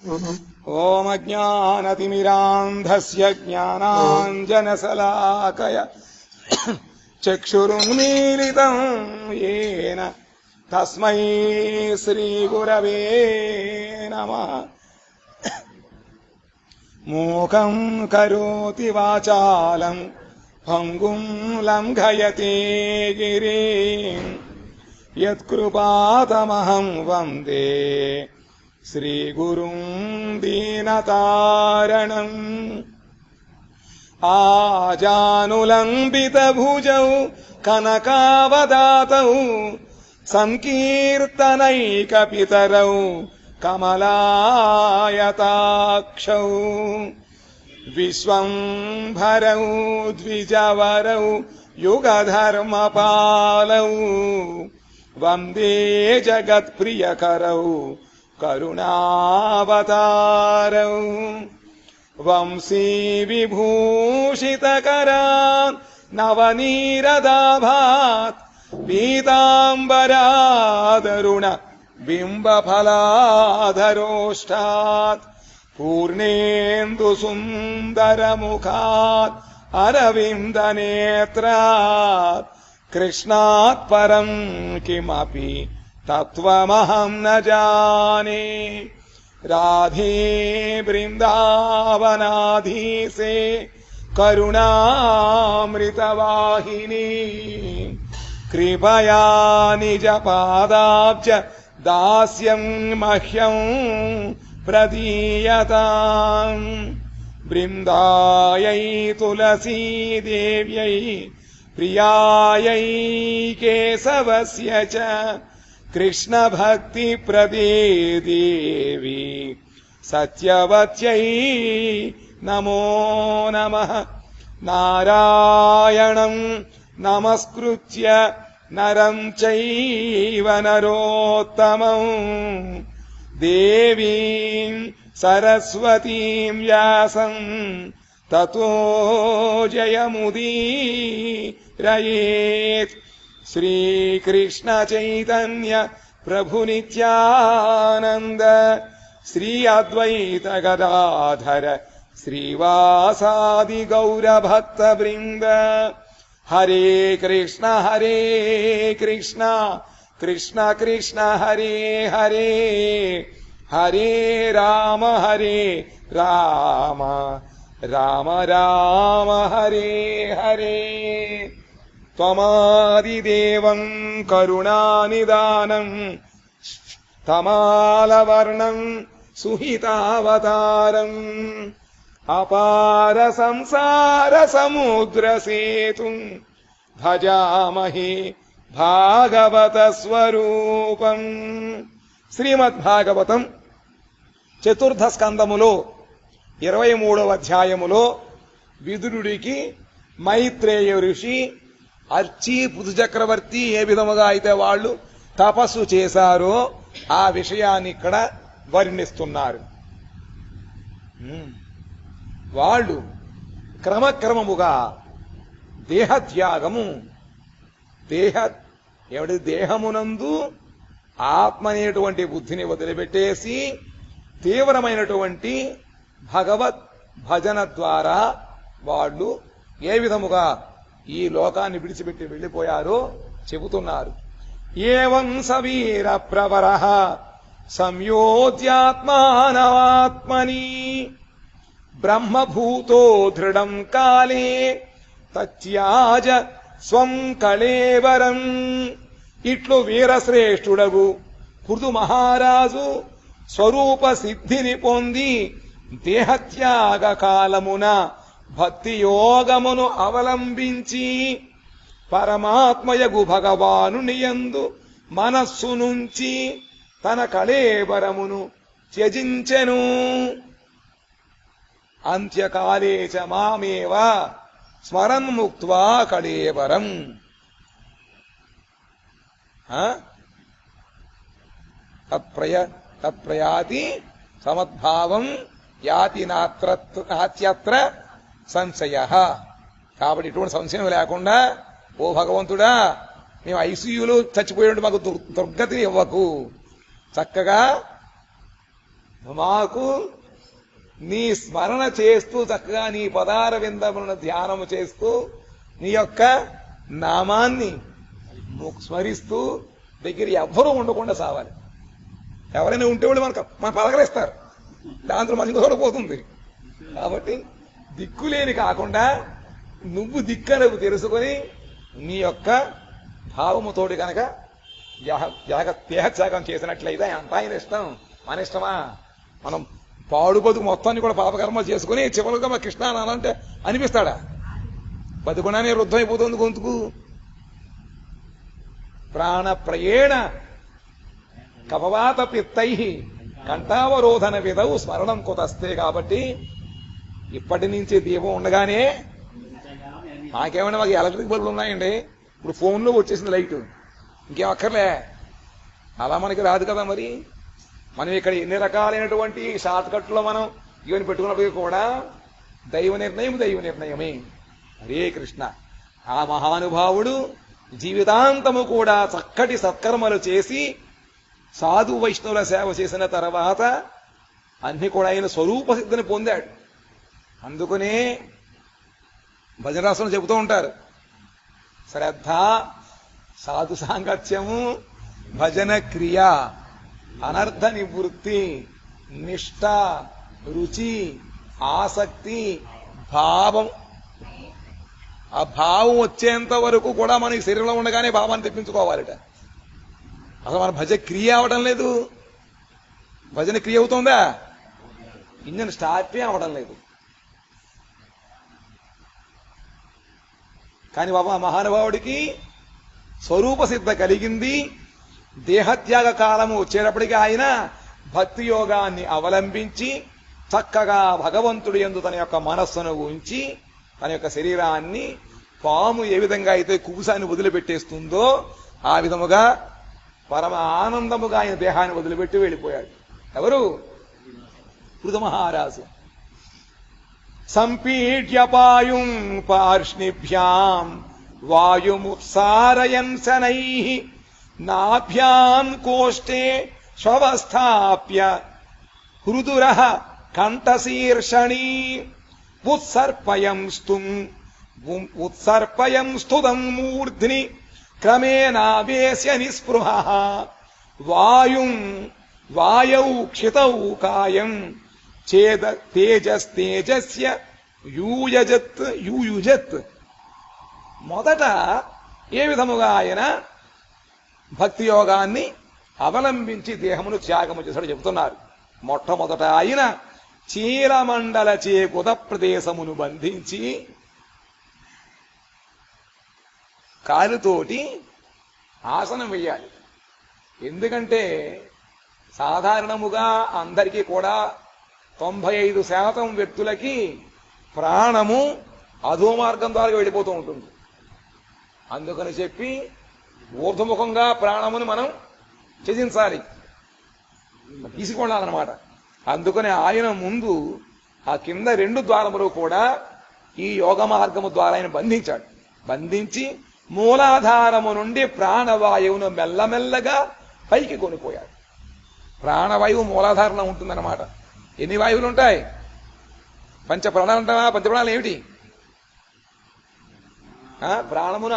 ఓం అజ్ఞానతిమిరాంధస్య జ్ఞానాంజనశలాకయ చక్షురున్మీలితం యేన తస్మై శ్రీగురవే నమః. మూకం కరోతి వాచాలం భంగుం లంఘయతే గిరిం యత్కృపాతమహం వందే శ్రీగురుం దీనతారణం. ఆజానులంబితభుజౌ కనకావదాతౌ సంకీర్తనైకపితరౌ కమలాయతాక్షౌ విశ్వంభరౌ ద్విజవరౌ యుగధర్మపాలౌ వందే జగత్ప్రియకరౌ కరుణావతారౌ. వంశీ విభూషితకరాన్ నవనీరదాభాత్ పీతాంబరాదరుణ బింబఫలాధరోష్టాత్ పూర్ణేందు సుందరముఖాత్ అరవిందనేత్రాత్ కృష్ణాత్ పరం కిమపి తత్వమహం న జానే. రాధే బృందావనాధీసే కరుణామృతవాహిని కృపయా నిజ పాదాబ్జ దాస్యం మహ్యం ప్రదీయతాం. బృందాయై తులసీదేవ్యై ప్రియాయై కేశవస్య చ కృష్ణ భక్తి ప్రదే దేవి సత్యవత్యై నమో నమః. నారాయణం నమస్కృత్య నరం చైవ నరోత్తమం దేవీం సరస్వతీం వ్యాసం తతో జయముదీరయేత్. శ్రీకృష్ణ చైతన్య ప్రభు నిత్యానంద శ్రీ అద్వైత గదాధర శ్రీవాసాది గౌరభక్త బృంద. హరే కృష్ణ కృష్ణ కృష్ణ హరే హరే హరే రామ రామ రామ రామ హరే హరే. త్వమాదిదేవం కరుణానిదానం తమాలవర్ణం సుహితావతారం అపార సంసార సముద్ర సేతుం భజామహే భాగవత స్వరూపం. శ్రీమద్భాగవతం చతుర్థ స్కందములో 23వ అధ్యాయములో విదురుడికి మైత్రేయ ఋషి అర్చి పృథు చక్రవర్తి ఏ విధముగా అయితే వాళ్ళు తపస్సు చేశారో ఆ విషయాన్ని ఇక్కడ వర్ణిస్తున్నారు. వాళ్ళు క్రమక్రమముగా దేహత్యాగము దేహమునందు ఆత్మ అనేటువంటి బుద్ధిని వదిలిపెట్టేసి తీవ్రమైనటువంటి భగవత్ భజన ద్వారా వాళ్ళు ఏ విధముగా ఈ లోకాన్ని విడిచిపెట్టి వెళ్లిపోయారో చెబుతున్నారు. ఏవం సవీర ప్రవరః సంయోజ్యాత్మానవాత్మని బ్రహ్మభూతో దృఢం కాలే తత్యాజ స్వం కళేవరం. ఇట్లు వీరశ్రేష్ఠుడగు పృథు మహారాజు స్వరూప సిద్ధిని పొంది దేహత్యాగ కాలమున భక్తి యోగమును అవలంబించి పరమాత్మయగు భగవానునియందు మనస్సు నుంచి తన కళేబరమును త్యజించెను. అంత్యకాలే చ మామేవ స్మరన్ ముక్త్వా కళేబరం. తత్ప్రయాతి సమద్భావం యాతి నాత్యత్ర సంశయ. కాబట్టి ఇటువంటి సంశయం లేకుండా ఓ భగవంతుడా మేము ఐసీయూలో చచ్చిపోయేటువంటి మాకు దుర్గతిని ఇవ్వకు, చక్కగా మాకు నీ స్మరణ చేస్తూ చక్కగా నీ పదార విందములను ధ్యానము చేస్తూ నీ యొక్క నామాన్ని స్మరిస్తూ దగ్గర ఎవ్వరూ ఉండకుండా సావాలి. ఎవరైనా ఉంటే వాళ్ళు మన పలకరిస్తారు, దాంతో మనకి తోడపోతుంది. కాబట్టి దిక్కులేని కాకుండా నువ్వు దిక్కనకు తెలుసుకొని నీ యొక్క భావముతోటి కనుక దేహత్యాగం చేసినట్లయితే అంత ఆయన ఇష్టం, మన ఇష్టమా? మనం పాడు బతుకు మొత్తాన్ని కూడా పాపకర్మలు చేసుకుని చివరిగా మా కృష్ణ అనాలంటే అనిపిస్తాడా? బతుకున్నానే వృద్ధమైపోతుంది గొంతుకు. ప్రాణప్రయేణ కపవాత పిత్తై కంఠావరోధన విధవు స్మరణం కుతస్తే. కాబట్టి ఇప్పటి నుంచి దీపం ఉండగానే మాకేమైనా మాకు ఎలక్ట్రిక్ బల్బులు ఉన్నాయండి, ఇప్పుడు ఫోన్లో వచ్చేసింది లైట్, ఇంకేం అక్కర్లే. అలా మనకి రాదు కదా. మరి మనం ఇక్కడ ఎన్ని రకాలైనటువంటి షార్ట్ కట్లో మనం ఇవన్నీ పెట్టుకున్నప్పటికీ కూడా దైవ నిర్ణయమే. హరే కృష్ణ. ఆ మహానుభావుడు జీవితాంతము కూడా చక్కటి సత్కర్మలు చేసి సాధు వైష్ణవుల సేవ చేసిన తర్వాత అన్ని కూడా ఆయన స్వరూప సిద్ధిని పొందాడు. అందుకనే భజనరాసంలో చెబుతూ ఉంటారు, శ్రద్ధ, సాధు సాంగత్యము, భజన క్రియ, అనర్థ నివృత్తి, నిష్ఠ, రుచి, ఆసక్తి, భావం. ఆ భావం వచ్చేంత వరకు కూడా మనకి శరీరంలో ఉండగానే భావాన్ని తెప్పించుకోవాలట. అసలు మన భజన క్రియ అవడం లేదు. భజన క్రియ అవుతుందా? ఇంజన్ స్టార్టే అవడం లేదు. కానీ బాబా మహానుభావుడికి స్వరూప సిద్ధ కలిగింది. దేహత్యాగ కాలము వచ్చేటప్పటికీ ఆయన భక్తి యోగాన్ని అవలంబించి చక్కగా భగవంతుడు యందు తన యొక్క మనస్సును ఉంచి తన యొక్క శరీరాన్ని పాము ఏ విధంగా అయితే కుబుసాన్ని వదిలిపెట్టేస్తుందో ఆ విధముగా పరమ ఆనందముగా ఆయన దేహాన్ని వదిలిపెట్టి వెళ్ళిపోయాడు. ఎవరు? పృథు మహారాజు. సంపీడ్యపాయుం పార్ష్ణిభ్యాం వాయుముత్సారయన్ శనైః నాభ్యాం కోష్టే శ్వస్థాప్య హృదురః కంఠశీర్షణీ ఉత్సర్పయం స్తుతం మూర్ధ్ని క్రమేణావేశ్య నిస్పృహః వాయౌ క్షితౌ కాయం తేజస్తేజస్య యూయుజత్. మొదట ఏ విధముగా ఆయన భక్తి యోగాన్ని అవలంబించి దేహమును త్యాగము చేశాడు చెబుతున్నారు. మొట్టమొదట ఆయన చీలమండల చేకుత ప్రదేశమును బంధించి కాలుతోటి ఆసనం వెయ్యాలి. ఎందుకంటే సాధారణముగా అందరికీ కూడా 95% వ్యక్తులకి ప్రాణము అధోమార్గం ద్వారా వెళ్ళిపోతూ ఉంటుంది. అందుకని చెప్పి ఊర్ధముఖంగా ప్రాణమును మనం త్యజించాలి, తీసుకొనాలన్నమాట. అందుకని ఆయన ముందు ఆ కింద 2 ద్వారములు కూడా ఈ యోగ మార్గము ద్వారా ఆయన బంధించాడు. బంధించి మూలాధారము నుండి ప్రాణవాయువును మెల్లమెల్లగా పైకి కొనిపోయాడు. ప్రాణవాయువు మూలాధారంలో ఉంటుందన్నమాట. ఎన్ని వాయువులు ఉంటాయి? పంచప్రాణాలు అంటావా? పంచప్రాణాలు ఏమిటి? ప్రాణమును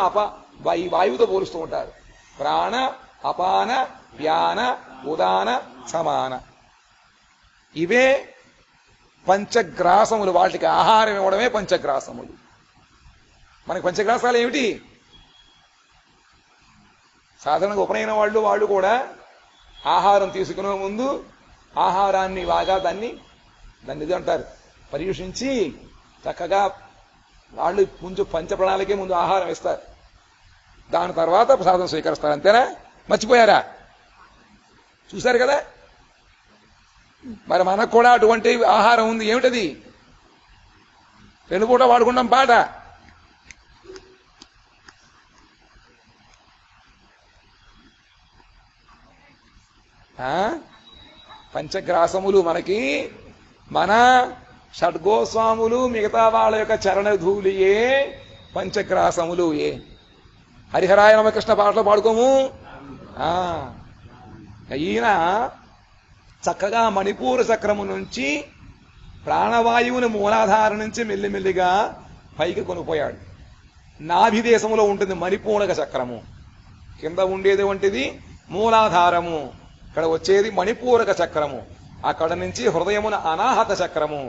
ఈ వాయువుతో పోలుస్తూ ఉంటారు. ప్రాణ, అపాన, వ్యాన, ఉదాన, సమాన. ఇవే పంచగ్రాసములు. వాటికి ఆహారం ఇవ్వడమే పంచగ్రాసములు. మనకి పంచగ్రాసాలు ఏమిటి? సాధారణంగా ఉపనయన వాళ్ళు కూడా ఆహారం తీసుకునే ముందు ఆహారాన్ని బాగా దాన్ని ఇది అంటారు పర్యూషించి చక్కగా వాళ్ళు ముందు పంచప్రాణాలకే ముందు ఆహారం ఇస్తారు, దాని తర్వాత ప్రసాదం స్వీకరిస్తారు. అంతేనా? మర్చిపోయారా? చూశారు కదా. మరి మనకు కూడా అటువంటి ఆహారం ఉంది. ఏమిటది? వెనుపూట వాడుకుంటాం పాట. పంచగ్రాసములు మనకి మన షడ్గోస్వాములు మిగతా వాళ్ళ యొక్క చరణధూలియే పంచగ్రాసములు. హరిహరాయ నమ కృష్ణ పాటలు పాడుకోము. ఈయన చక్కగా మణిపూర చక్రము నుంచి ప్రాణవాయువుని మూలాధారం నుంచి మెల్లిమెల్లిగా పైకి కొనిపోయాడు. నాభిదేశంలో ఉంటుంది మణిపూరక చక్రము, కింద ఉండేది వంటిది మూలాధారము, ఇక్కడ వచ్చేది మణిపూరక చక్రము, అక్కడ నుంచి హృదయమున అనాహత చక్రము,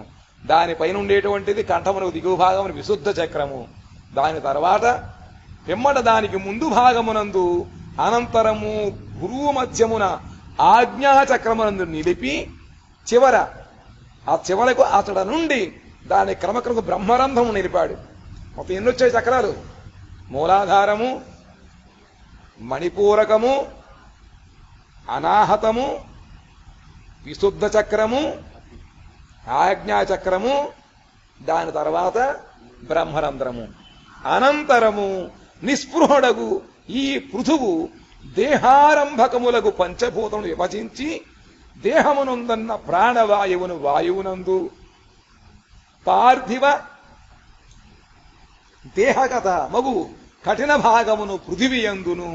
దానిపైన ఉండేటువంటిది కంఠమునకు దిగువ భాగమున విశుద్ధ చక్రము, దాని తర్వాత పిమ్మట దానికి ముందు భాగమునందు అనంతరము గురువు మధ్యమున ఆజ్ఞాచక్రమునందు నిలిపి చివర ఆ చివరకు అతడ నుండి దాని క్రమక్రమ బ్రహ్మరంధ్రము నిలిపాడు. మొత్తం ఎన్ని వచ్చాయి చక్రాలు? మూలాధారము, మణిపూరకము, అనాహతము, విశుద్ధ చక్రము, ఆజ్ఞాచక్రము, దాని తర్వాత బ్రహ్మరంధ్రము. అనంతరము నిస్పృహుడగు ఈ పృథువు దేహారంభకములకు పంచభూతములు విభజించి దేహమునందన్న ప్రాణవాయువును వాయువునందు, పార్థివ దేహగత మగు కఠిన భాగమును పృథివియందును,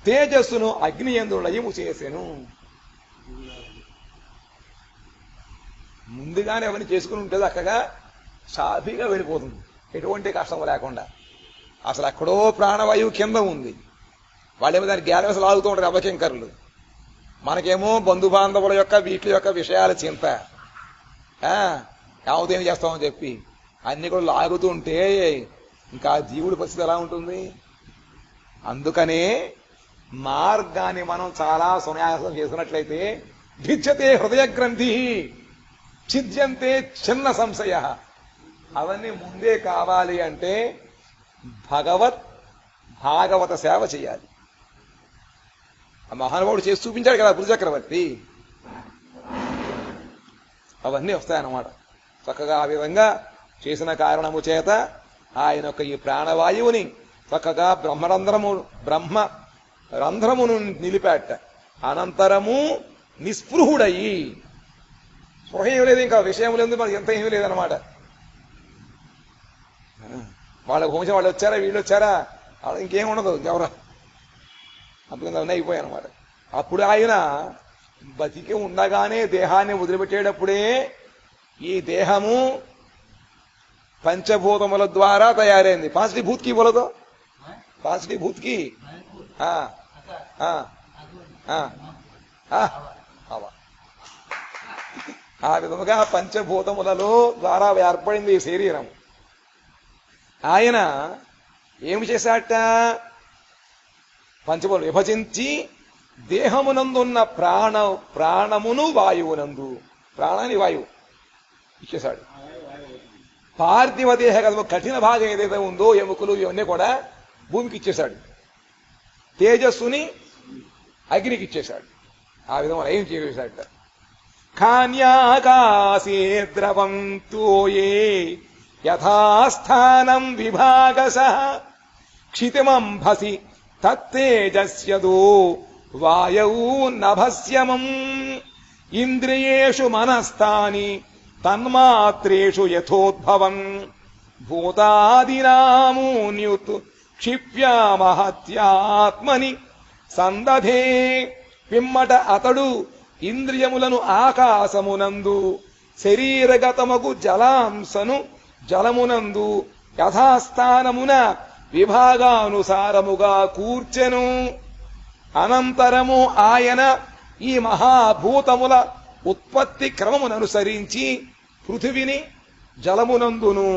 తేజస్సును అగ్నియందు లయము చేసెను. ముందుగానే అవన్నీ చేసుకుని ఉంటే చక్కగా సాఫీగా వెళ్ళిపోతుంది, ఎటువంటి కష్టం లేకుండా. అసలు ఎక్కడో ప్రాణవాయువు కింద ఉంది, వాళ్ళేమో దాన్ని గ్యాలవెస్ లాగుతూ ఉంటారు అభకింకరులు. మనకేమో బంధుబాంధవుల యొక్క వీటి యొక్క విషయాల చింత, ఏమవుతేం చేస్తామని చెప్పి అన్ని కూడా లాగుతూ ఉంటే ఇంకా జీవుడి పరిస్థితి ఎలా ఉంటుంది? అందుకనే మార్గాన్ని మనం చాలా సున్యాసం చేసినట్లయితే భిద్యతే హృదయ గ్రంథి ఛిద్యంతే చిన్న సంశయ. అవన్నీ ముందే కావాలి అంటే భాగవత సేవ చేయాలి. ఆ మహానుభావుడు చేసి చూపించాడు కదా పురుచక్రవర్తి, అవన్నీ వస్తాయన్నమాట. చక్కగా ఆ విధంగా చేసిన కారణము చేత ఆయన యొక్క ఈ ప్రాణవాయువుని చక్కగా బ్రహ్మరంధ్రమును నిలిపాట. అనంతరము నిస్పృహుడయి, స్పృహ ఏం లేదు, ఇంకా విషయం లేదు, మనకి ఎంత ఏమీ లేదనమాట. వాళ్ళ వంశం వాళ్ళు వచ్చారా వీళ్ళు వచ్చారా వాళ్ళ ఇంకేం ఉండదు, ఎవరు అందుకని అవన్నీ అయిపోయాయి అనమాట. అప్పుడు ఆయన బతికి ఉండగానే దేహాన్ని వదిలిపెట్టేటప్పుడే ఈ దేహము పంచభూతముల ద్వారా తయారైంది. పాంచటి భూత్కి బోలతో, పాంచటి భూత్కి ఆ విధముగా పంచభూతములలో ద్వారా ఏర్పడింది ఈ శరీరం. ఆయన ఏమి చేశాట? పంచభూతములు విభజించి దేహమునందున్న ప్రాణమును వాయువునందు, ప్రాణాన్ని వాయువు ఇచ్చేశాడు. పార్థివ దేహ కదా కఠిన భాగం ఏదైతే ఉందో ఎముకలు ఇవన్నీ కూడా భూమికి ఇచ్చేశాడు, తేజస్సుని అగ్నికి ఇచ్చేశాడు. ఆ విధంగా ఏం చేశాడట? కాన్యాకాశే ద్రవం తోయే యథాస్థానం విభాగశః క్షితిమంభసి తత్తేజస్యదో వాయవు నభస్యమం ఇంద్రియేషు మనస్తాని తన్మాత్రేషు యథోద్భవం భూతాదినామూన్యుత్ క్షిప్యామహత్యాత్మని సందధే. పిమ్మట అతడు ఇంద్రియములను ఆకాశమునందు, శరీరగతమగు జలాంశను జలమునందు యథాస్థానమున విభాగానుసారముగా కూర్చెను. అనంతరము ఆయన ఈ మహాభూతముల ఉత్పత్తి క్రమముననుసరించి పృథివిని జలమునందును,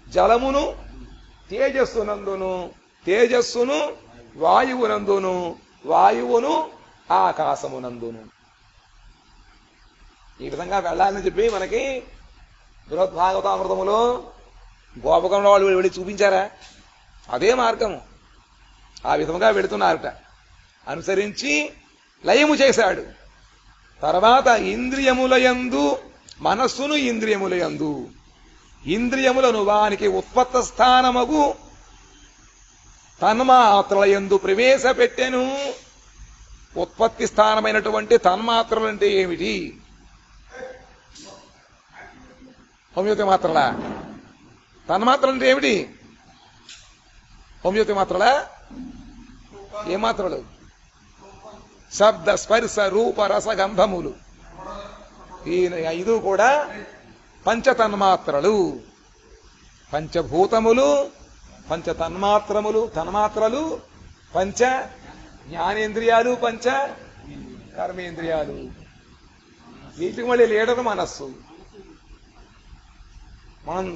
జలమును తేజస్సునందును, తేజస్సును వాయువునందును, వాయువును ఆకాశమునందును ఈ విధంగా వెళ్ళాలని చెప్పి మనకి బృహద్భాగవతామృతములో గోపకంలో వాళ్ళు వెళ్ళి చూపించారా? అదే మార్గము. ఆ విధంగా వెళుతున్నారట. అనుసరించి లయము చేశాడు. తర్వాత ఇంద్రియములయందు, మనస్సును ఇంద్రియములయందు, ఇంద్రియములను వానికి ఉత్పత్త స్థానమగు తన్మాత్రలయందు ప్రవేశపెట్టెను. ఉత్పత్తి స్థానమైనటువంటి తన్మాత్రలంటే ఏమిటి? హోమియోపతి మాత్రలా? తన్మాత్రలంటే ఏమిటి? హోమియోపతి మాత్రలా? ఏ మాత్రలు? శబ్ద స్పర్శ రూప రస గంధములు. ఈ 5 కూడా పంచతన్మాత్రలు, పంచభూతములు, తన్మాత్రలు, పంచ జ్ఞానేంద్రియాలు, పంచ కర్మేంద్రియాలు. వీటికి మళ్ళీ లీడర్ మనస్సు. మనం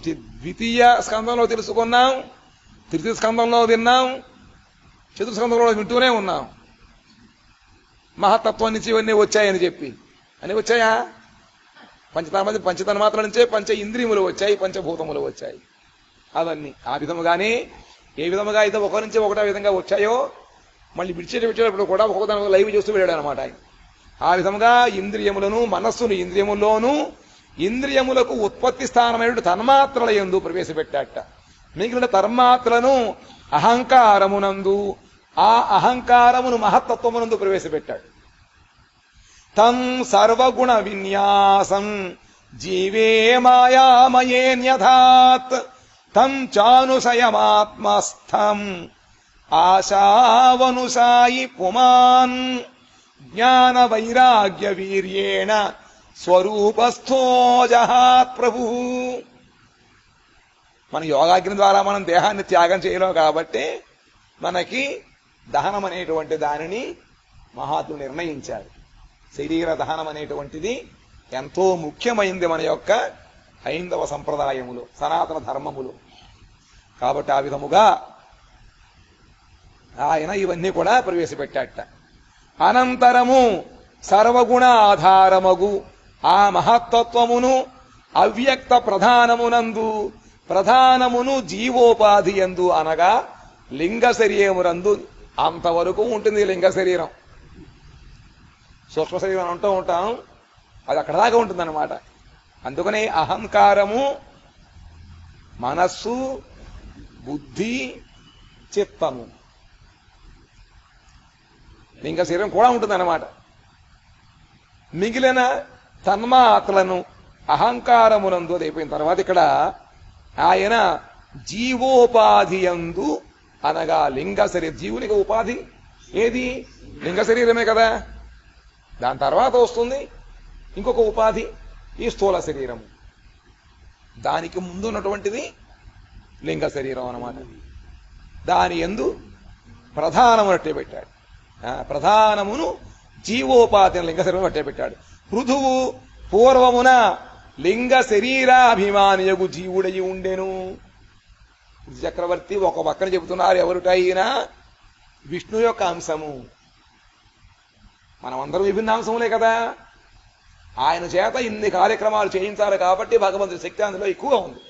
ద్వితీయ స్కందంలో తెలుసుకున్నాం, తృతీయ స్కందంలో విన్నాం, చతుర్థ స్కందంలో వింటూనే ఉన్నాం. మహత్తత్వం నుంచి ఇవన్నీ వచ్చాయని చెప్పి అని వచ్చాయా? పంచతన్మాత్రల నుంచే పంచ ఇంద్రియములు వచ్చాయి, పంచభూతములు వచ్చాయి. అవన్నీ ఆ విధముగానే ఏ విధముగా అయితే ఒక నుంచి ఒకటో విధంగా వచ్చాయో మళ్ళీ విడిచేటప్పుడు కూడా ఒక్కొక్క లైవ్ చేస్తూ వెళ్ళాడు అనమాట ఆయన. ఆ విధముగా ఇంద్రియములను, మనస్సును ఇంద్రియముల్లోనూ, ఇంద్రియములకు ఉత్పత్తి స్థానమైన తన్మాత్రల యందు ప్రవేశపెట్టాట. మిగిలిన తన్మాత్రలను అహంకారమునందు, ఆ అహంకారమును మహత్తత్వమునందు ప్రవేశపెట్టాడు. తం సర్వగుణ విన్యాసం జీవే మాయామయేన్యథాత్ తం చానుశయమాత్మస్థం ఆశావనుసాయి పుమాన్ జ్ఞాన వైరాగ్య వీర్యేణ స్వరూపస్థో జహాత్ ప్రభు. మన యోగాగ్ని ద్వారా మనం దేహాన్ని త్యాగం చేయలేం కాబట్టి మనకి దహనం అనేటువంటి దానిని మహాత్ములు నిర్ణయించారు. శరీర దహనం అనేటువంటిది ఎంతో ముఖ్యమైంది మన యొక్క హైందవ సంప్రదాయములు, సనాతన ధర్మములు. కాబట్టి ఆ విధముగా ఆయన ఇవన్నీ కూడా ప్రవేశపెట్టాట. అనంతరము సర్వగుణ ఆధారమగు ఆ మహత్తత్వమును అవ్యక్త ప్రధానమునందు, ప్రధానమును జీవోపాధి యందు అనగా లింగ శరీరమునందు అంతవరకు ఉంటుంది. లింగ శరీరం, సూక్ష్మ శరీరం అంటూ ఉంటాం, అది అక్కడ దాకా ఉంటుందన్నమాట. అందుకనే అహంకారము, మనస్సు, బుద్ధి, చిత్తము, లింగ శరీరం కూడా ఉంటుందన్నమాట. మిగిలిన తన్మాత్రలను అహంకారమునందు అయిపోయిన తర్వాత ఇక్కడ ఆయన జీవోపాధియందు అనగా లింగ శరీరం. జీవునికి ఉపాధి ఏది? లింగ శరీరమే కదా. దాని తర్వాత వస్తుంది ఇంకొక ఉపాధి, ఈ స్థూల శరీరము. దానికి ముందు ఉన్నటువంటిది లింగ శరీరం అన్నమాట. దాని యందు ప్రధానము అట్టే పెట్టాడు. ప్రధానమును జీవోపాధి లింగ శరీరం అట్టే పెట్టాడు. పృథువు పూర్వమున లింగ శరీరాభిమానియగు జీవుడయి ఉండెను. చక్రవర్తి ఒక పక్కన చెబుతున్నారు, ఎవరుటైనా విష్ణు యొక్క అంశము. మనమందరం విభిన్న అంశములే కదా. ఆయన చేత ఇన్ని కార్యక్రమాలు చేయించాలి కాబట్టి భగవంతుడి శక్తి అందులో ఎక్కువగా ఉంది.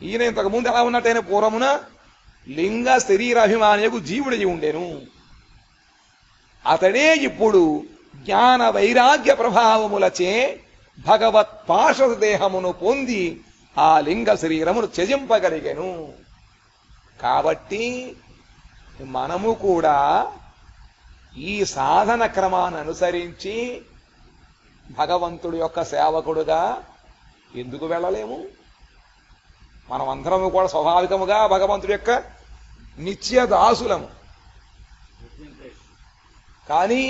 ఈయన ఇంతకు ముందు ఎలా ఉన్నట్టయినా పూర్వమున లింగ శరీరాభిమానియకు జీవుడయి ఉండెను. అతడే ఇప్పుడు జ్ఞాన వైరాగ్య ప్రభావములచే భగవత్ పార్షద దేహమును పొంది ఆ లింగ శరీరమును త్యజింపగలిగెను. కాబట్టి మనము కూడా ఈ సాధన క్రమాన్ని అనుసరించి భగవంతుడి యొక్క సేవకుడుగా ఎందుకు వెళ్ళలేము? మనమందరము కూడా స్వాభావికముగా భగవంతుడి యొక్క నిత్య దాసులము. కానీ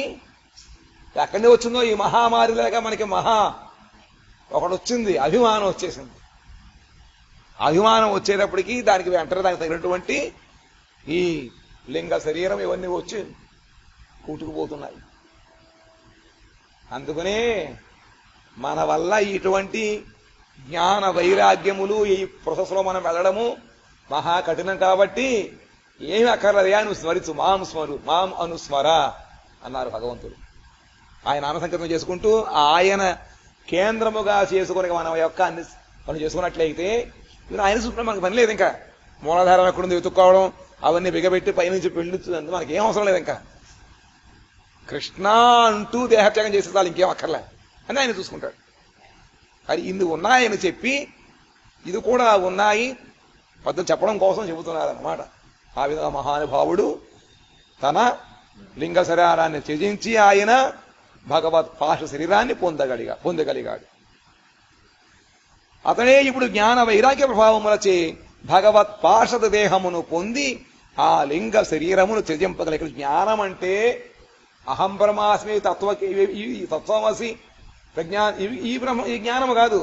ఎక్కడి వచ్చిందో ఈ మహామారి లేక మనకి ఒకటి వచ్చింది, అభిమానం వచ్చేసింది. అభిమానం వచ్చేటప్పటికీ దానికి వెంటనే దానికి తగినటువంటి ఈ లింగ శరీరం ఇవన్నీ వచ్చి కూటుకుపోతున్నాయి. అందుకనే మన వల్ల ఇటువంటి జ్ఞాన వైరాగ్యములు ఈ ప్రాసెస్లో మనం వెళ్ళడము మహా కఠినం. కాబట్టి ఏమి అక్కర్లేదయా, నువ్వు స్మరించు, మాం అనుస్మర అన్నారు భగవంతుడు. ఆయన నామసంకీర్తనం చేసుకుంటూ ఆయన కేంద్రముగా చేసుకుని మన యొక్క అన్ని పనులు చేసుకున్నట్లయితే ఆయన చూసుకున్న మనకు పని లేదు. ఇంకా మూలాధారం ఎక్కడుంది వెతుక్కోవడం, అవన్నీ బిగబెట్టి పైనుంచి పెళ్ళించుంది మనకి ఏం అవసరం లేదు. ఇంకా కృష్ణ అంటూ దేహత్యాగం చేసే చాలు, ఇంకేం అక్కర్లే అని ఆయన చూసుకుంటాడు. అది ఇన్ని ఉన్నాయని చెప్పి ఇది కూడా ఉన్నాయి పద్ధతి చెప్పడం కోసం చెబుతున్నారన్నమాట. ఆ విధంగా మహానుభావుడు తన లింగ శరీరాన్ని త్యజించి ఆయన భగవత్ పార్షద శరీరాన్ని పొందగలిగాడు. అతడే ఇప్పుడు జ్ఞాన వైరాగ్య ప్రభావములచే భగవత్ పార్షద దేహమును పొంది ఆ లింగ శరీరమును త్యజింపగలిగాడు. జ్ఞానం అంటే అహం బ్రహ్మాస్మి ఈ తత్వమసి ప్రజ్ఞా ఈ జ్ఞానము కాదు.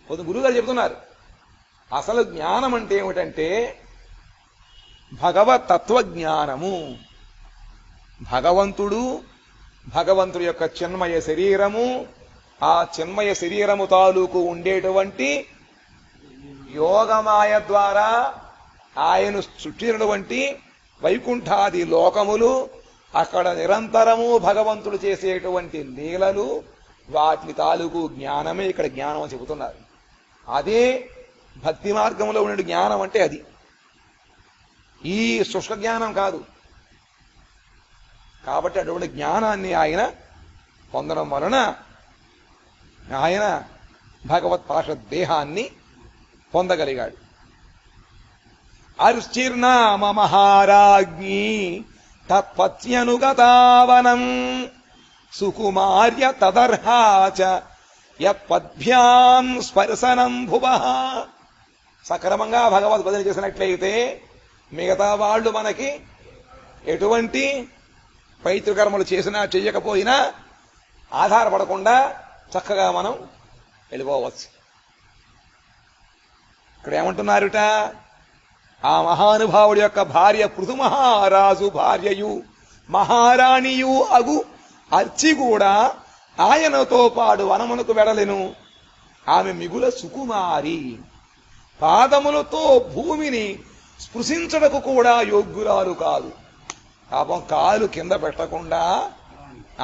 గురువుగారు చెబుతున్నారు అసలు జ్ఞానం అంటే ఏమిటంటే భగవత్ తత్వజ్ఞానము. భగవంతుడి యొక్క చిన్మయ శరీరము, ఆ చిన్మయ శరీరము తాలూకు ఉండేటువంటి యోగమాయ ద్వారా ఆయన సృష్టించినటువంటి వైకుంఠాది లోకములు, అక్కడ నిరంతరము భగవంతుడు చేసేటువంటి లీలలు, వాటి తాలూకు జ్ఞానమే ఇక్కడ జ్ఞానం అని చెబుతున్నారు. అదే భక్తి మార్గంలో ఉండే జ్ఞానం అంటే అది. ఈ శుష్క జ్ఞానం కాదు. కాబట్టి అటువంటి జ్ఞానాన్ని ఆయన పొందడం వలన ఆయన భగవత్ పార్షద్ దేహాన్ని పొందగలిగాడు. అర్చిర్నామ మహారాజ్ఞి తత్పత్యనుగతావనం సుకుమార్య తదర్హాచ యత్పద్భ్యాం స్పర్శనం భువః. సక్రమంగా భగవద్ భజన చేసినట్లయితే మిగతా వాళ్ళు మనకి ఎటువంటి పైతృకర్మలు చేసినా చెయ్యకపోయినా ఆధారపడకుండా చక్కగా మనం వెళ్ళిపోవచ్చు. ఇక్కడ ఏమంటున్నారుట, ఆ మహానుభావుడి యొక్క భార్య పృథు మహారాజు భార్యయు మహారాణియు అగు అర్చి కూడా ఆయనతో పాడు వనమునకు వెడలెను. ఆమె మిగుల సుకుమారి, పాదములతో భూమిని స్పృశించడకు కూడా యోగ్యురాలు కాదు. పాపం కాలు కింద పెట్టకుండా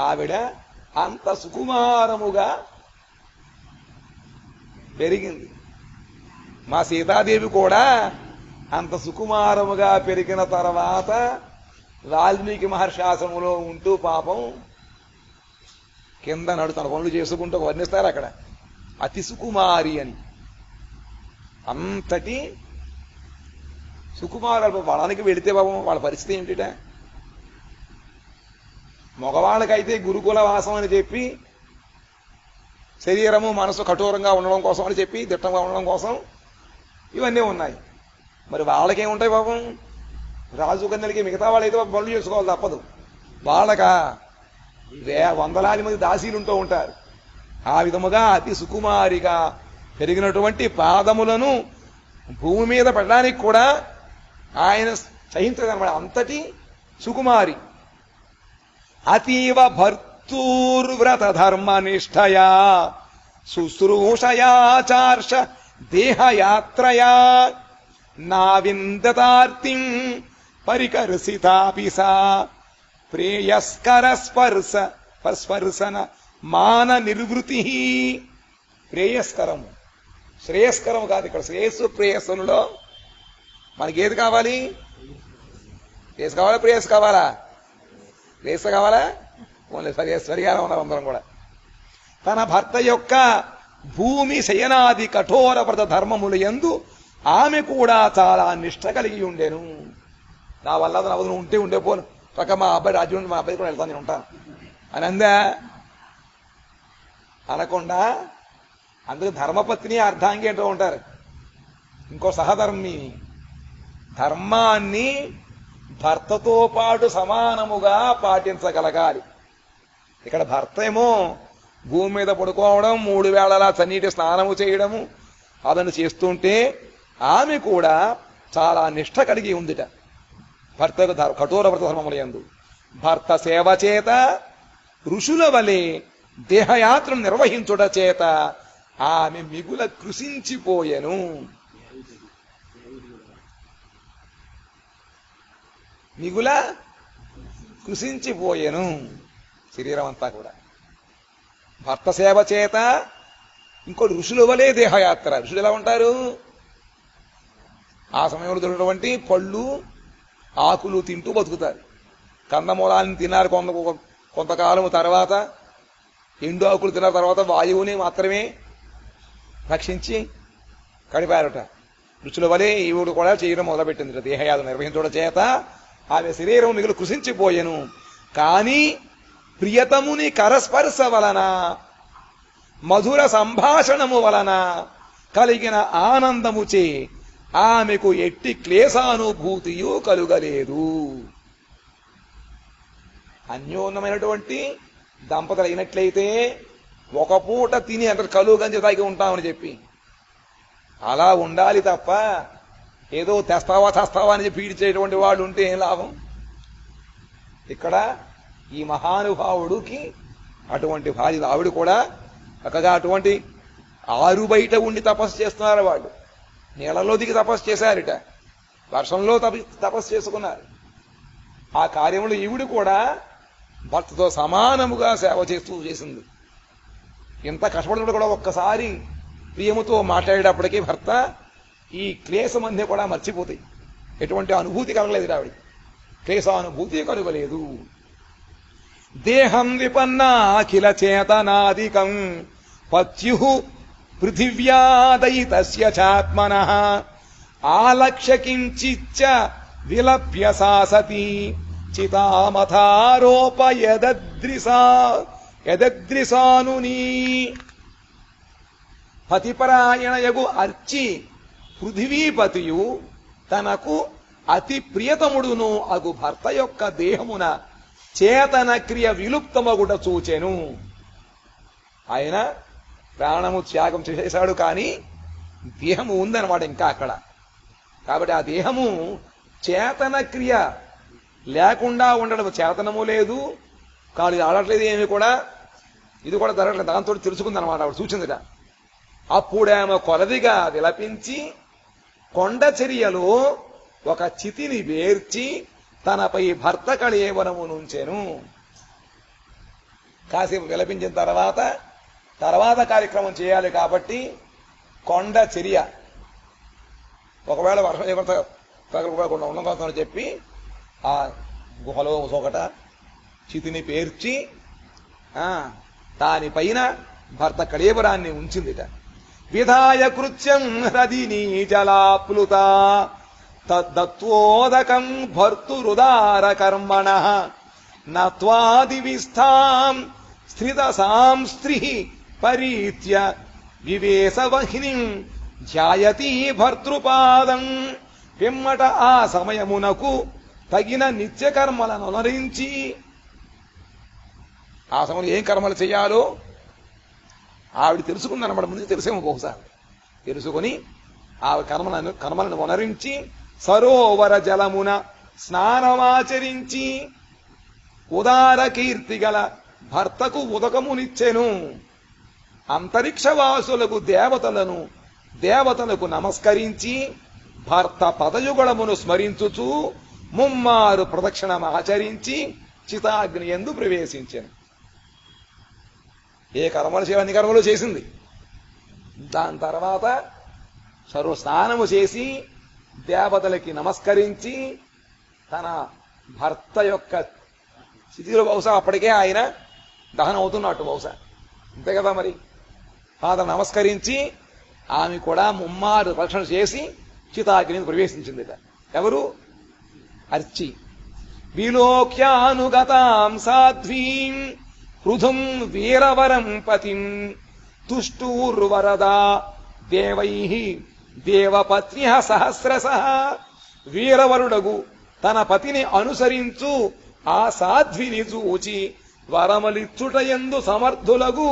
ఆవిడ అంత సుకుమారముగా పెరిగింది. మా సీతాదేవి కూడా అంత సుకుమారముగా పెరిగిన తర్వాత వాల్మీకి మహర్షి ఆశ్రమంలో ఉంటూ పాపం కింద తన పనులు చేసుకుంటూ వర్ణిస్తారు అక్కడ అతి సుకుమారి అని. అంతటి సుకుమారులు వాళ్ళకి వెళితే పాపం వాళ్ళ పరిస్థితి ఏమిటిట? మగవాళ్ళకైతే గురుకుల వాసం అని చెప్పి శరీరము మనసు కఠోరంగా ఉండడం కోసం అని చెప్పి దిట్టంగా ఉండడం కోసం ఇవన్నీ ఉన్నాయి. మరి వాళ్ళకేముంటాయి పాపం? రాజు కన్యలకి మిగతా వాళ్ళైతే పనులు చేసుకోవాలి తప్పదు. వాళ్ళక వందలాది మంది దాసీలుంటూ ఉంటారు. ఆ విధముగా అతి సుకుమారిగా పెరిగినటువంటి పాదములను భూమి మీద పెట్టడానికి కూడా ఆయన సహించదనమాట. అంతటి సుకుమారి. అతీవ భర్తూర్వ్రత ధర్మ నిష్ఠయా శుశ్రూషయాచార్ష దేహయాత్రయా నా విందతార్తిం పరికర్షితాపి సా ప్రేయస్కర స్పర్శన మాన నిర్వృతి. ప్రేయస్కరము, శ్రేయస్కరము కాదు ఇక్కడ. శ్రేయస్సు ప్రేయస్సులో మనకేది కావాలి? శ్రేయస్సు కావాలా? ప్రేయస్సు కావాలా? శ్రేయస్సు కావాలా? ఓన్లీ సరిగా ఉన్నారు అందరం కూడా. తన భర్త యొక్క భూమి శయనాది కఠోర వ్రత ధర్మములు యందు ఆమె కూడా చాలా నిష్ఠ కలిగి ఉండేను. నా వల్ల నవ్వు ఉంటే పోను పక్క మా అబ్బాయి రాజ్యం మా అబ్బాయి కూడా వెళ్తాను, నేను ఉంటాను అని అందా? అనకుండా అందుకు ధర్మపత్ని అర్ధాంగి అంటూ ఉంటారు. ఇంకో సహధర్మి. ధర్మాన్ని భర్తతో పాటు సమానముగా పాటించగలగాలి. ఇక్కడ భర్త ఏమో భూమి మీద పడుకోవడం, 3 వేళలా చన్నీటి స్నానము చేయడము అదని చేస్తుంటే ఆమె కూడా చాలా నిష్ఠ కలిగి ఉందిట భర్తకు కఠోర వ్రత ధర్మముల యందు. భర్త సేవ చేత ఋషుల వలె దేహయాత్రను నిర్వహించుట చేత ఆమె మిగుల కృషించిపోయెను. మిగుల కృషించిపోయెను శరీరం అంతా కూడా. భర్త సేవ చేత ఇంకోటి ఋషుల వలె దేహయాత్ర. ఋషులు ఎలా ఉంటారు? ఆ సమయంలో దొరికినటువంటి పళ్ళు ఆకులు తింటూ బతుకుతారు. కందమూలాన్ని తిన్నారు. కొంతకాలం తర్వాత ఎండు ఆకులు తిన్న తర్వాత వాయువుని మాత్రమే రక్షించి గడిపారట. రుచుల వలె ఈవుడు కూడా చేయడం మొదలుపెట్టింది. దేహయాత్ర నిర్వహించడం చేత ఆమె శరీరం మిగులు కృషించిపోయెను. కానీ ప్రియతముని కరస్పర్శ వలన, మధుర సంభాషణము వలన కలిగిన ఆనందముచే ఆమెకు ఎట్టి క్లేశానుభూతియు కలుగలేదు. అన్యోన్యమైనటువంటి దంపతులు అయినట్లయితే ఒక పూట తిని అంత కలువు గంజి తాగి ఉంటామని చెప్పి అలా ఉండాలి తప్ప ఏదో తెస్తావా తెస్తావా అని చెప్పి పీడిచేటువంటి వాళ్ళు ఉంటే ఏం లాభం. ఇక్కడ ఈ మహానుభావుడికి అటువంటి భార్య, ఆవిడ కూడా చక్కగా అటువంటి ఆరు బయట ఉండి తపస్సు చేస్తున్నారు. వాళ్ళు నీళ్ళలో దిగి తపస్సు చేశారట, వర్షంలో తపస్సు చేసుకున్నారు. ఆ కార్యంలో ఈవిడ కూడా భర్తతో సమానముగా సేవ చేసింది. ఎంత కష్టపడుతున్నా కూడా ఒక్కసారి ప్రియముతో మాట్లాడేటప్పటికీ భర్త ఈ క్లేశమందే కూడా మర్చిపోతాయి. ఎటువంటి అనుభూతి కలగలేదు ఆవిడ, క్లేశానుభూతి కలుగలేదు. దేహం విపన్నా అఖిల చేతనాదికం పత్యు పృథివ్యాదయితస్య చాత్మనః ఆలక్ష్య కించిచ్చ విలప్య సాసతి చితామథారోప యదద్రిసానుని. పతిపరాయణయగు అర్చి పృథివీపతియు తనకు అతి ప్రియతముడును అగు భర్త యొక్క దేహమున చేతన క్రియ విలుప్తమగుట చూచెను. ఆయన ప్రాణము త్యాగం చేశాడు, కానీ దేహము ఉందన్నమాట ఇంకా అక్కడ. కాబట్టి ఆ దేహము చేతన క్రియ లేకుండా ఉండడం, చేతనము లేదు, కాళ్ళు ఆడట్లేదు, ఏమి కూడా ఇది కూడా జరగట్లేదు. దాంతో తెలుసుకుందనమాట ఆవిడ, చూసిందిట. అప్పుడేమో కొలదిగా విలపించి కొండ చర్యలో ఒక చితిని వేర్చి తనపై భర్త కళేవరము నుంచెను. కాసేపు విలపించిన తర్వాత కార్యక్రమం చేయాలి కాబట్టి కొండ చర్య, ఒకవేళ వర్షం ఏమంత తగలకుండా ఉండకొస్తామని చెప్పి ఆ గుహలో ఒకట చితిని పేర్చి దానిపైన భర్త కళేవరాన్ని ఉంచిందిట. విధాయ కృత్యం హృదిని జలాప్లుత తద్దత్వోదకం భర్తురుదార కర్మణ నత్వాదివిస్థాం స్థితసాం స్త్రీ పరీత్య వివేశవహినిం ధ్యాయతి భర్తృపాదం. పిమ్మట ఆ సమయమునకు తగిన నిత్యకర్మలను అనుసరించి, ఆ సమయంలో ఏం కర్మలు చేయాలో ఆవిడ తెలుసుకుందన్నమాట. ముందు తెలిసేమో బహుశా తెలుసుకొని ఆ కర్మలను వనరించి సరోవర జలమున స్నానమాచరించి ఉదార కీర్తి గల భర్తకు ఉదకమునిచ్చెను. అంతరిక్షవాసులకు దేవతలకు నమస్కరించి భర్త పదయుగళమును స్మరించుచూ ముమ్మారు ప్రదక్షిణం ఆచరించి చితాగ్ని యందు ప్రవేశించెను. ఏ కర్మలు చేయాలి అన్ని కర్మలు చేసింది. దాని తర్వాత సర్వస్నానము చేసి దేవతలకి నమస్కరించి తన భర్త యొక్క స్థితిలో బహుశా అప్పటికే ఆయన దహనం అవుతున్నట్టు బహుశా, అంతే కదా మరి. ఫాదర్ నమస్కరించి ఆమె కూడా ముమ్మారు రక్షణ చేసి చితాగ్ని ప్రవేశించిందిట. ఎవరు? అర్చి. విలోక్యానుగతాం సాధ్వీం పృథుం వీరవరం పతిం తుష్టూర్వరదా దేవైః దేవపత్న్యః సహస్రశః. వీరవరుడగు తన పతిని అనుసరించు ఆ సాధ్విని చూచి వరమలిచ్చుటయందు సమర్థులగు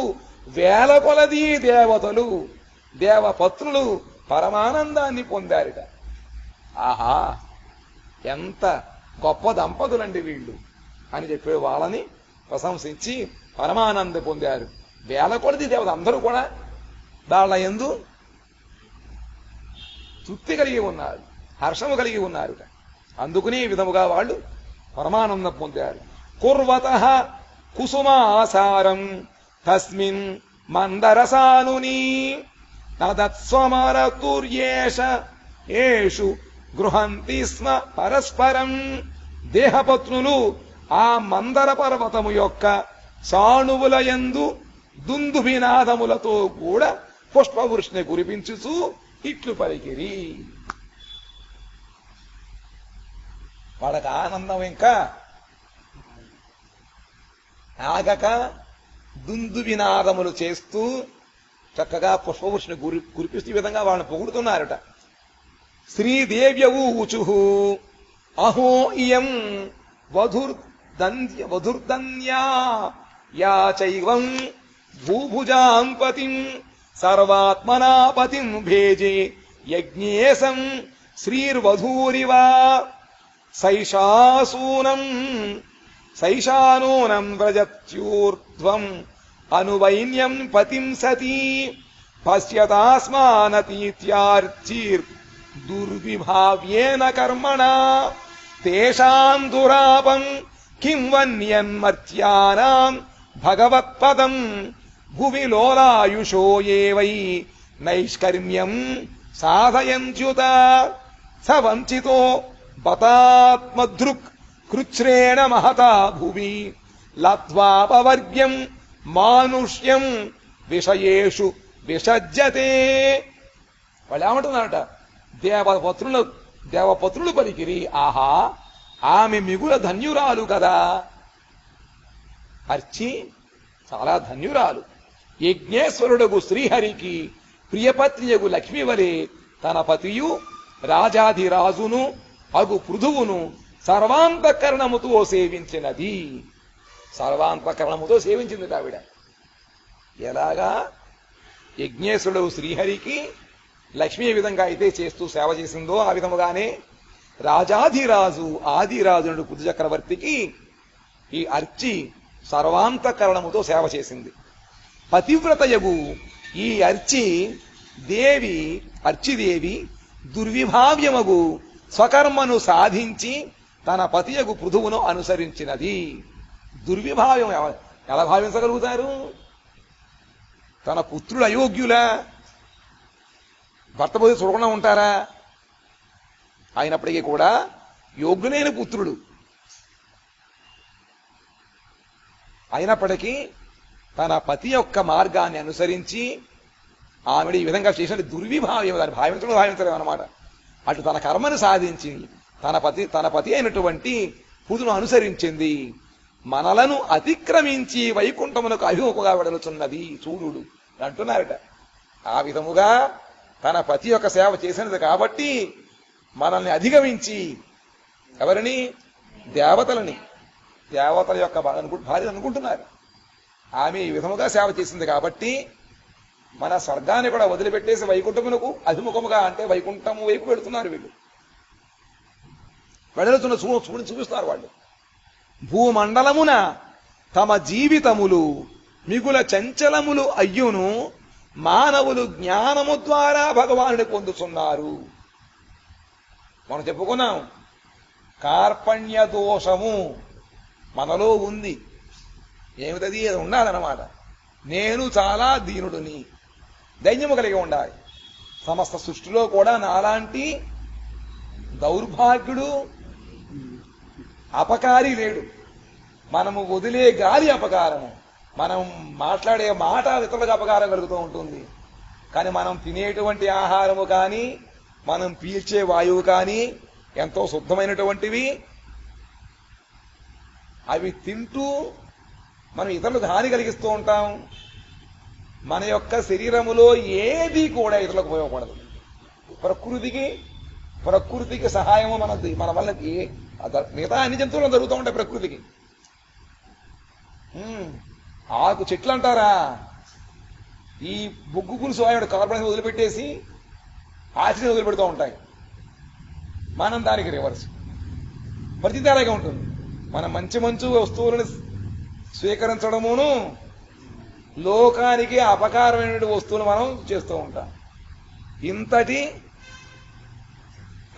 వేల కొలదీ దేవతలు దేవపత్నులు పరమానందాన్ని పొందారిట. ఆహా, ఎంత గొప్ప దంపతులండి వీళ్ళు అని చెప్పి వాళ్ళని ప్రశంసించి పరమానంద పొందారు. వేల కొలది దేవత అందరూ కూడా వాళ్ళ యందు తృప్తి కలిగి ఉన్నారు, హర్షము కలిగి ఉన్నారు. అందుకునే విధముగా వాళ్ళు పరమానందం పొందారు. కుర్వతః కుసుమాసారం తస్మిన్ మందరసానుని తదత్స్వమరతుర్యేషు గృహంతి స్మ పరస్పరం. దేహపత్నులు ఆ మందర పర్వతము యొక్క సాణువుల యందు దుందుభినాదములతో కూడా పుష్పవృష్ణి కురిపించుచూ ఇట్లు పలికిరి. వాళ్ళకి ఆనందం ఇంకా ఆగక దుందుభినాదములు చేస్తూ చక్కగా పుష్పవృష్ణి కురిపిస్తూ ఈ విధంగా వాళ్ళని పొగుడుతున్నారట. శ్రీదేవ్యవూచు అహో ఇయం వధుర్ధన్యా యా చైవం భూభుజాం పతిం సర్వాత్మనా పతిం భేజే యజ్ఞేశం శ్రీర్వధూరివ సైషానూనం వ్రజత్యూర్ధ్వం అనువైన్యం పతిం సతీ పశ్యతాస్మానతీత్యార్చిర్ దుర్విభావ్యేన కర్మణా తేషాం దురాపం కిం వన్యన్మర్త్యానాం భగవత్పదం భువి లోలాయుషో ఏ వై నైష్కర్మ్యం సాధయంత్యుత స వంచితో బతాత్మధృక్ కృచ్ఛ్రేణ మహతా భువి లత్వాపవర్గ్యం మానుష్యం విషయేషు విసజ్జతే. వాళ్ళు ఏమంటున్నారట, దేవపత్రులు పలికిరి, ఆహా ఆమె మిగుల ధన్యురాలు కదా, అర్చి చాలా ధన్యురాలు. యజ్ఞేశ్వరుడగు శ్రీహరికి ప్రియపత్నియగు లక్ష్మి వలె తన పతియు రాజాధిరాజును అగు పృథువును సర్వాంతఃకరణముతో సేవించినది. సర్వాంతఃకరణముతో సేవించింది ఆవిడ. ఎలాగా? యజ్ఞేశ్వరుడు శ్రీహరికి లక్ష్మి ఏ విధంగా అయితే చేస్తూ సేవ చేసిందో ఆ విధముగానే రాజాధిరాజు ఆదిరాజునుడు పృథు చక్రవర్తికి ఈ అర్చి సర్వాంతఃకరణముతో సేవ చేసింది. పతివ్రతయగు ఈ అర్చిదేవి దుర్విభావ్యమగు స్వకర్మను సాధించి తన పతియగు పృథువును అనుసరించినది. దుర్విభావ్యం ఎలా భావించగలుగుతారు? తన పుత్రుడు అయోగ్యులా? భర్త పోతే చూడకుండా ఉంటారా? అయినప్పటికీ కూడా యోగ్యులైన పుత్రుడు అయినప్పటికీ తన పతి యొక్క మార్గాన్ని అనుసరించి ఆవిడ ఈ విధంగా చేసిన దుర్విభావ్యం, దాన్ని భావించలేదు అన్నమాట. అటు తన కర్మను సాధించి తన పతి అయినటువంటి పృథును అనుసరించింది. మనలను అతిక్రమించి వైకుంఠమునకు అభిముఖంగా వెడలుచున్నది చూడు అంటున్నారట. ఆ విధముగా తన పతి యొక్క సేవ చేసినది కాబట్టి మనల్ని అధిగమించి ఎవరిని? దేవతల యొక్క భార్య అనుకుంటున్నారు. ఆమె ఈ విధముగా సేవ చేసింది కాబట్టి మన స్వర్గాన్ని కూడా వదిలిపెట్టేసి వైకుంఠమునకు అభిముఖముగా, అంటే వైకుంఠము వైపు వెళుతున్నారు వీళ్ళు. వెడలుతున్న చూపిస్తున్నారు వాళ్ళు. భూమండలమున తమ జీవితములు మిగుల చంచలములు అయ్యును మానవులు జ్ఞానము ద్వారా భగవానుని పొందుతున్నారు. మనం చెప్పుకున్నాం, కార్పణ్య దోషము మనలో ఉంది. ఏమిటది? అది ఉండాలన్నమాట. నేను చాలా దీనుడిని, దైన్యము కలిగి ఉండాలి. సమస్త సృష్టిలో కూడా నాలాంటి దౌర్భాగ్యుడు అపకారి లేడు. మనము వదిలే గాలి అపకారము, మనం మాట్లాడే మాట ఇతరులకు అపకారం కలుగుతూ ఉంటుంది. కానీ మనం తినేటువంటి ఆహారము కానీ మనం పీల్చే వాయువు కానీ ఎంతో శుద్ధమైనటువంటివి. అవి తింటూ మనం ఇతరులకు హాని కలిగిస్తూ ఉంటాం. మన యొక్క శరీరములో ఏది కూడా ఇతరులకు ఉపయోగపడదు. ప్రకృతికి సహాయము మన వల్ల మిగతా అన్ని జంతువులు జరుగుతూ ఉంటాయి. ప్రకృతికి ఆకు చెట్లు అంటారా, ఈ బొగ్గు పులుసు ఆయన కార్బన్ వదిలిపెట్టేసి ఆక్సిజన్ వదిలిపెడుతూ ఉంటాయి. మనం దానికి రివర్స్. పరిస్థితి అలాగే ఉంటుంది. మనం మంచి వస్తువులను స్వీకరించడమును లోకానికి అపకారమైన వస్తువులు మనం చేస్తూ ఉంటాం. ఇంతటి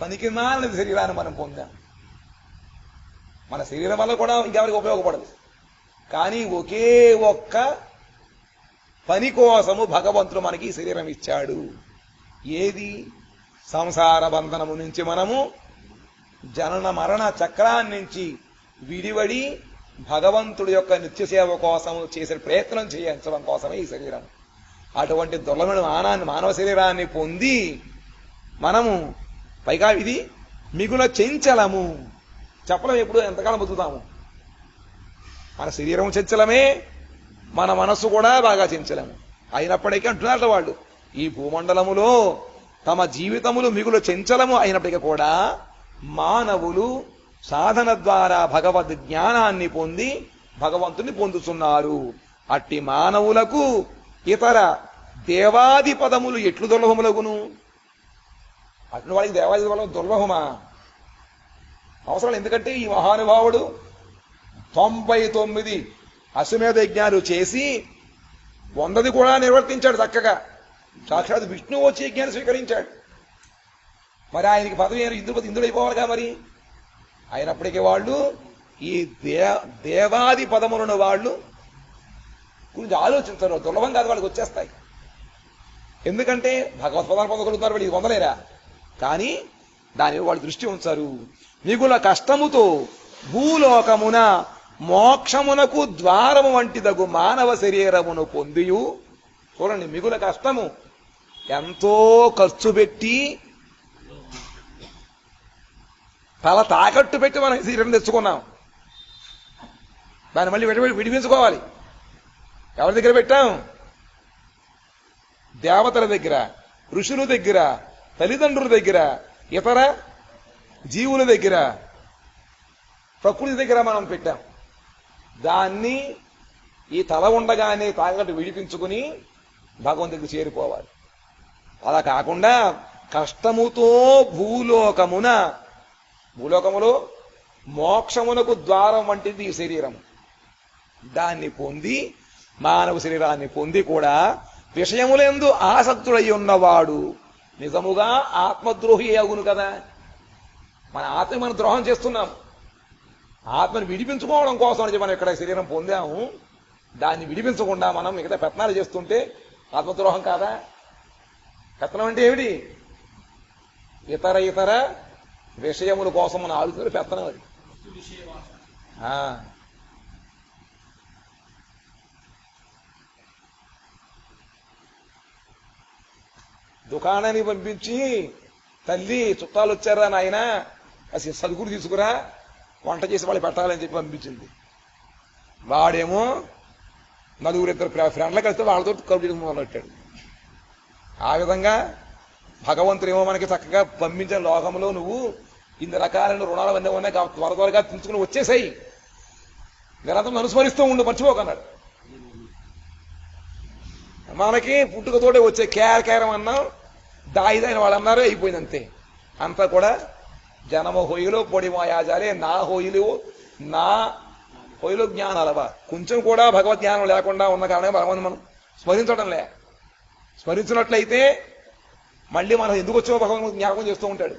పనికిమాలిన శరీరాన్ని మనం పొందాం. మన శరీరం వల్ల కూడా ఇంకెవరికి ఉపయోగపడదు. కానీ ఒకే ఒక్క పని కోసము భగవంతుడు మనకి శరీరం ఇచ్చాడు. ఏది? సంసార బంధనము నుంచి మనము జనన మరణ చక్రాన్నించి విడివడి భగవంతుడి యొక్క నిత్య సేవ కోసం చేసే ప్రయత్నం చేయించడం కోసమే ఈ శరీరం. అటువంటి దుర్లభమైన మానవ శరీరాన్ని పొంది మనము పైగా ఇది మిగుల చెంచలము. చెప్పడం ఎప్పుడు ఎంతకాలం బతుకుతాము? మన శరీరం చంచలమే, మన మనస్సు కూడా బాగా చంచలము. అయినప్పటికీ అంటున్నారు వాళ్ళు, ఈ భూమండలములో తమ జీవితములు మిగులు చంచలము అయినప్పటికీ కూడా మానవులు సాధన ద్వారా భగవద్ జ్ఞానాన్ని పొంది భగవంతుని పొందుతున్నారు. అట్టి మానవులకు ఇతర దేవాది పదములు ఎట్లు దుర్లభములగును? అటు వాడికి దేవాది పదములు దుర్లభమా? అవసరం. ఎందుకంటే ఈ మహానుభావుడు 99 అశ్వమేధ యజ్ఞాలు చేసి 100ది కూడా నిర్వర్తించాడు చక్కగా. సాక్షాత్ విష్ణువు వచ్చి యజ్ఞాన్ని స్వీకరించాడు. మరి ఆయనకి పదవి ఇంద్రుడైపోవాలిగా. మరి అయినప్పటికీ వాళ్ళు ఈ దేవాది పదములను వాళ్ళు గురించి ఆలోచించరు. దుర్లభం కాదు, వాళ్ళకి వచ్చేస్తాయి. ఎందుకంటే భగవత్పదాలు పొందగలుగుతున్నారు, వాళ్ళు ఇది పొందలేరా? కానీ దాని వాళ్ళు దృష్టి ఉంచారు. మిగుల కష్టముతో భూలోకమున మోక్షమునకు ద్వారము వంటిదగు మానవ శరీరమును పొందియు. చూడండి, మిగుల కష్టము, ఎంతో ఖర్చు పెట్టి తల తాకట్టు పెట్టి మనం శరీరం తెచ్చుకున్నాం. దాన్ని మళ్ళీ విడిపించుకోవాలి. ఎవరి దగ్గర పెట్టాం? దేవతల దగ్గర, ఋషుల దగ్గర, తల్లిదండ్రుల దగ్గర, ఇతర జీవుల దగ్గర, ప్రకృతి దగ్గర మనం పెట్టాం. దాన్ని ఈ తల ఉండగానే తాకట్టు విడిపించుకుని భగవంతుడికి చేరిపోవాలి. అలా కాకుండా కష్టముతో భూలోకములో మోక్షమునకు ద్వారం వంటిది ఈ శరీరం. దాన్ని పొంది, మానవ శరీరాన్ని పొంది కూడా విషయములందు ఆసక్తుడై ఉన్నవాడు నిజముగా ఆత్మద్రోహి అగును కదా. మన ఆత్మ మనం ద్రోహం చేస్తున్నాం. ఆత్మను విడిపించుకోవడం కోసం అని మనం ఇక్కడ శరీరం పొందాము. దాన్ని విడిపించకుండా మనం మిగతా పెత్తనాలు చేస్తుంటే ఆత్మద్రోహం కాదా? పెత్తనం అంటే ఏమిటి? ఇతర విషయముల కోసం మనం ఆలోచన పెత్తనం అది. దుకాణానికి పంపించి, తల్లి చుట్టాలు వచ్చారా నాయన, అసలు సరుకులు తీసుకురా, వంట చేసి వాళ్ళు పెట్టాలని చెప్పి పంపించింది. వాడేమో 4-2 ఫ్రెండ్లు కలిస్తే వాళ్ళతో కబుర్లు మొదలెట్టాడు. ఆ విధంగా భగవంతుడేమో మనకి చక్కగా పంపించిన లోకంలో నువ్వు ఇన్ని రకాలైన రుణాలు అన్నీ ఉన్నాయి, త్వరగా తీసుకుని వచ్చేసాయి, నిరంతరం అనుస్మరిస్తూ ఉండు, మర్చిపోకన్నాడు. మనకి పుట్టుకతోటే వచ్చే కేరం అన్నాం, దాయిదైన వాళ్ళు అన్నారు, అయిపోయింది అంతే. అంతా కూడా జనమ హొయ్యిలో పొడి మాయాజాలే, నా హొయ్యిలో జ్ఞానాలవా. కొంచెం కూడా భగవద్ జ్ఞానం లేకుండా ఉన్న కారణంగా భగవంతుని మనం స్మరించడంలే. స్మరించినట్లయితే మళ్ళీ మనం ఎందుకు వచ్చామో భగవంతుడు జ్ఞాపకం చేస్తూ ఉంటాడు.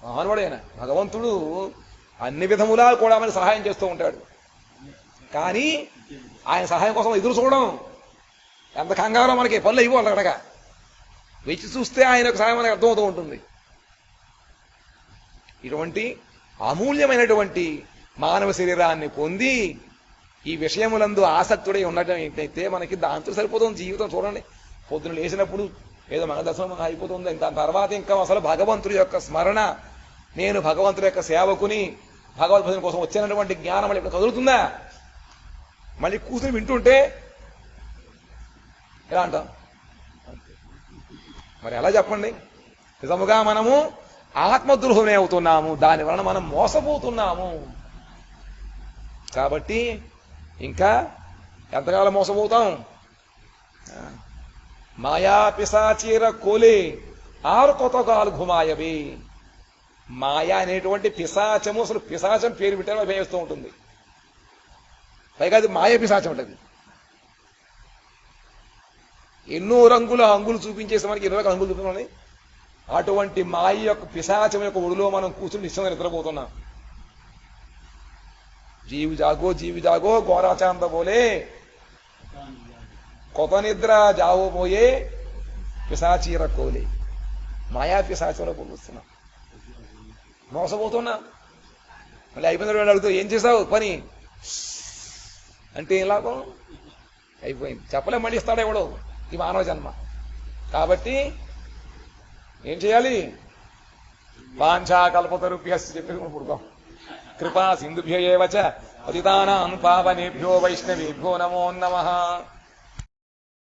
మహానుభాడైన భగవంతుడు అన్ని విధములా కూడా మనకి సహాయం చేస్తూ ఉంటాడు. కానీ ఆయన సహాయం కోసం ఎదురు చూడడం, ఎంత కంగారో మనకి పనులు అయిపోవాలి. అడగా వెచ్చి చూస్తే ఆయన సహాయం మనకు అర్థమవుతూ ఉంటుంది. ఇటువంటి అమూల్యమైనటువంటి మానవ శరీరాన్ని పొంది ఈ విషయములందు ఆసక్తుడై ఉండటం ఏంటైతే మనకి దాంతో సరిపోతుంది జీవితం. చూడండి, పొద్దున లేచినప్పుడు ఏదో మన దర్శనం అయిపోతుంది, దాని తర్వాత ఇంకా అసలు భగవంతుడి యొక్క స్మరణ, నేను భగవంతుడి యొక్క సేవకుని, భగవద్భజన కోసం వచ్చినటువంటి జ్ఞానం మళ్ళీ ఇప్పుడు కదులుతుందా? మళ్ళీ కూర్చుని వింటుంటే ఎలా అంటాం? మరి ఎలా చెప్పండి? నిజముగా మనము ఆత్మద్రోహమే అవుతున్నాము, దాని వలన మనం మోసపోతున్నాము. కాబట్టి ఇంకా ఎంతకాలం మోసపోతాం? మాయా పిశాచీర కోలే ఆరు కొత్తగాలు ఘుమాయవి. మాయా అనేటువంటి పిశాచము, అసలు పిశాచం పేరు పెట్టాలో భయస్తూ ఉంటుంది. పైగా అది మాయ పిశాచం ఉంటుంది. ఎన్నో రంగుల అంగులు చూపించేసి మనకి 20 రకాల అంగులు చూపుతున్నాయి. అటువంటి మాయ యొక్క పిశాచం యొక్క ఒడిలో మనం కూర్చుని నిశ్చయంగా నిద్రపోతున్నాం. జీవి జాగో గోరాచాంద బోలే కొత్త నిద్ర జావోబోయే పిశాచీర కోలే. మాయా పిశాచంలో పొందుతున్నాం, మోసపోతున్నా. మళ్ళీ అయిపోయిన అడుగుతూ ఏం చేసావు పని అంటే ఏం లాభం? అయిపోయింది, చెప్పలే, మళ్ళీ ఇస్తాడు ఎవడో ఈ మానవ జన్మ. కాబట్టి ఏం చేయాలి? వాంఛా కల్పతరుభ్యశ్చ చెప్పి పుడతాం. కృపా సింధుభ్య ఏవ చ పతితానాం పావనేభ్యో వైష్ణవేభ్యో నమో నమః.